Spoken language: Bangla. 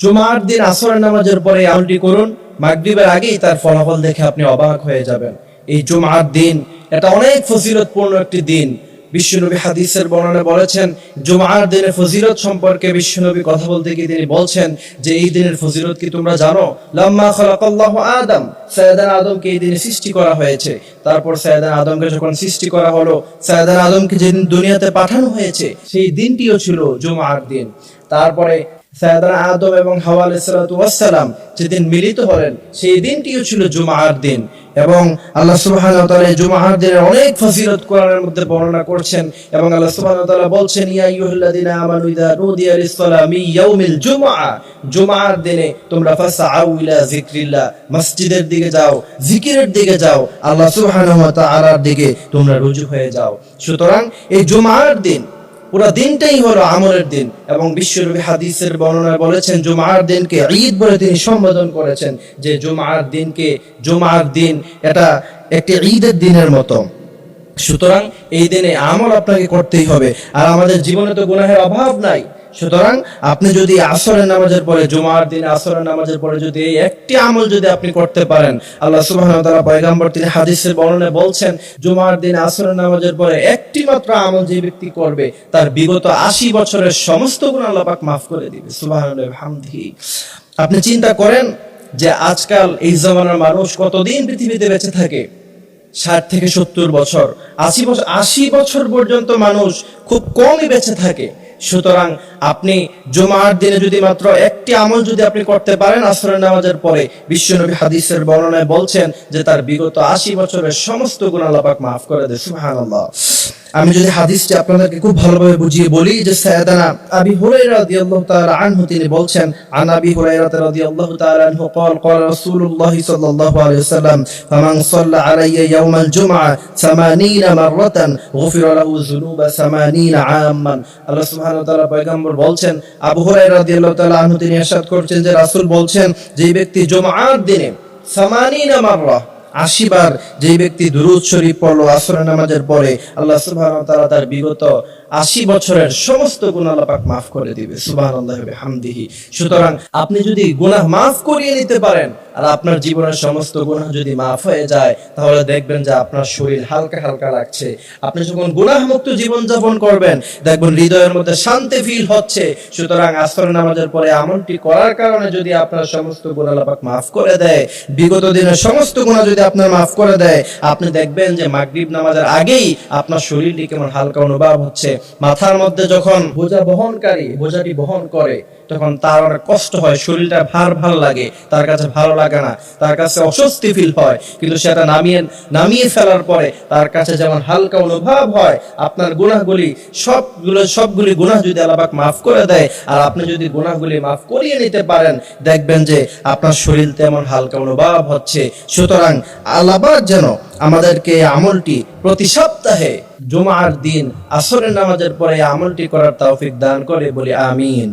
জুমার দিন আসরের নামাজের পরে আমলটি করুন, মাগরিবের আগেই তার ফলাফল দেখে আপনি অবাক হয়ে যাবেন। এই জুমার দিন এটা অনেক ফজিলতপূর্ণ একটি দিন। বিশ্বনবী হাদিসের বর্ণনায় বলেছেন, জুমার দিনের ফজিলত সম্পর্কে বিশ্বনবী কথা বলতে গিয়ে তিনি বলছেন যে এই দিনের ফজিলত কি তোমরা জানো? লাম্মা খালাকাল্লাহু আদম, সাইয়েদানা আদমকে এই দিনে সৃষ্টি করা হয়েছে। তারপর সাইয়েদানা আদমকে যখন সৃষ্টি করা হলো, সাইয়েদানা আদমকে যেদিন দুনিয়াতে পাঠানো হয়েছে সেই দিনটিও ছিল জুমার দিন। তারপরে সাইয়েদানা আদম এবং হাওয়া আলাইহিস সালাতু ওয়াস সালাম যেদিন মিলিত হলেন সেই দিনটিও ছিল জুমার দিন। এবং আল্লাহ সুবহানাহু ওয়া তাআলা জুমার দিনের অনেক ফজিলত কোরআনের মধ্যে বর্ণনা করছেন এবং আল্লাহ সুবহানাহু ওয়া তাআলা বলছেন, ইয়া আইয়ুহাল্লাযীনা আমানু ইযা নুদিয়া লিস-সালাতি মিন ইয়াউমিল জুমআ, জুমার দিনে তোমরা ফাসআউ ইলা যিকরিল্লাহ, মসজিদের দিকে যাও, জিকিরের দিকে যাও, আল্লাহ সুবহানাহু ওয়া তাআলার দিকে তোমরা রুজু হয়ে যাও। সুতরাং এই জুমার দিন পুরো দিনটাই হলো আমলের দিন। এবং বিশ্বনবী হাদিসের বর্ণনায় বলেছেন, জুমার দিনকে ঈদ বলে তিনি সম্বোধন করেছেন, যে জুমার দিন এটা একটি ঈদের দিনের মতো। সুতরাং এই দিনে আমল আপনাকে করতেই হবে। আর আমাদের জীবনে তো গুনাহের অভাব নাই। সুতরাং আপনি যদি আসরের নামাজের পরে, জুমার দিনে আসরের নামাজের পরে যদি এই একটি আমল যদি আপনি করতে পারেন, আল্লাহ সুবহানাহু ওয়া তাআলা পয়গম্বর তিনি হাদিসের বর্ণনায় বলছেন, জুমার দিন আসরের নামাজের পরে একটি মাত্র আমল যে ব্যক্তি করবে তার বিগত 80 বছরের সমস্ত গুনাহ আল্লাহ পাক maaf করে দিবে। সুবহানাল্লাহি ওয়া বিহামদিহি। আপনি চিন্তা করেন যে আজকাল এই জামানার মানুষ কতদিন পৃথিবীতে বেঁচে থাকে? 60 থেকে 70 বছর, 80 বছর পর্যন্ত মানুষ খুব কমই বেঁচে থাকে। সুতরাং আপনি জুমার দিনে যদি মাত্র একটি আমল যদি আপনি করতে পারেন আসরের নামাজের পরে, বিশ্বনবী হাদিসের বর্ণনায় বলছেন যে তার বিগত 80 বছরের সমস্ত গুনাহ আল্লাহ পাক maaf করে দেয়। সুবহানাল্লাহ। আমি যদি হাদিসটি আপনাদেরকে খুব ভালোভাবে বুঝিয়ে বলি, যে সাইয়েদানা আবি হুরায়রা রাদিয়াল্লাহু তাআলা আনহু তিনি বলছেন, আন আবি হুরায়রা রাদিয়াল্লাহু তাআলা আনহু قال قال رسول الله صلى الله عليه وسلم فمن صلى علي يوم الجمعة 80 مرة غفر له ذنوب 80 عاما। আল্লাহ সুবহানাহু ওয়া তাআলা পয়গম্বর বলছেন, আবু হুরায়রা রাদিয়াল্লাহু তাআলা আনহু তিনি ইরশাদ করছেন যে রাসূল বলছেন, যে ব্যক্তি জুমার দিনে 80 মাররা 80 বার যে ব্যক্তি দুরূদ শরীফ পড়লো আসরের নামাজের পরে, আল্লাহ সুবহানাহু ওয়া তাআলা তার বিগত 80 বছরের সমস্ত গুনাহ আল্লাহ পাক maaf করে দিবে। সুবহানাল্লাহি ওয়া বিহামদিহি। সুতরাং আপনি যদি গুনাহ maaf করিয়ে নিতে পারেন আর আপনার জীবনের সমস্ত গুনাহ যদি maaf হয়ে যায়, তাহলে দেখবেন যে আপনার শরীর হালকা হালকা লাগছে। আপনি যখন গুনাহমুক্ত জীবন যাপন করবেন, দেখবেন হৃদয়ের মধ্যে শান্তি ফিল হচ্ছে। সুতরাং আসরের নামাজের পরে আমলটি করার কারণে যদি আপনার সমস্ত গুনাহ আল্লাহ পাক maaf করে দেয়, বিগত দিনের সমস্ত গুনাহ যদি আপনার maaf করে দেয়, আপনি দেখবেন যে মাগরিব নামাজের আগেই আপনার শরীরটি কেমন হালকা অনুভব হচ্ছে। মাথার মধ্যে যখন বোঝাটি বহন করে তখন তার অনেক কষ্ট হয়, শরীরটা ভার লাগে, তার কাছে ভালো লাগে না, তার কাছে অস্বস্তি ফিল হয়। কিন্তু সেটা নামিয়ে ফেলার পরে তার কাছে যেমন হালকা অনুভব হয়। আপনার সবগুলি গুনাহ যদি আল্লাহ পাক maaf করে দেয় আর আপনি যদি গুনাহগুলি maaf করিয়ে নিতে পারেন, দেখবেন যে আপনার শরীর তেমন হালকা অনুভব হচ্ছে। সুতরাং আল্লাহ পাক যেন আমাদেরকে আমলটি প্রতি সপ্তাহে জুমার দিন আসরের নামাজের পরে আমলটি করার তৌফিক দান করে, বলি আমিন।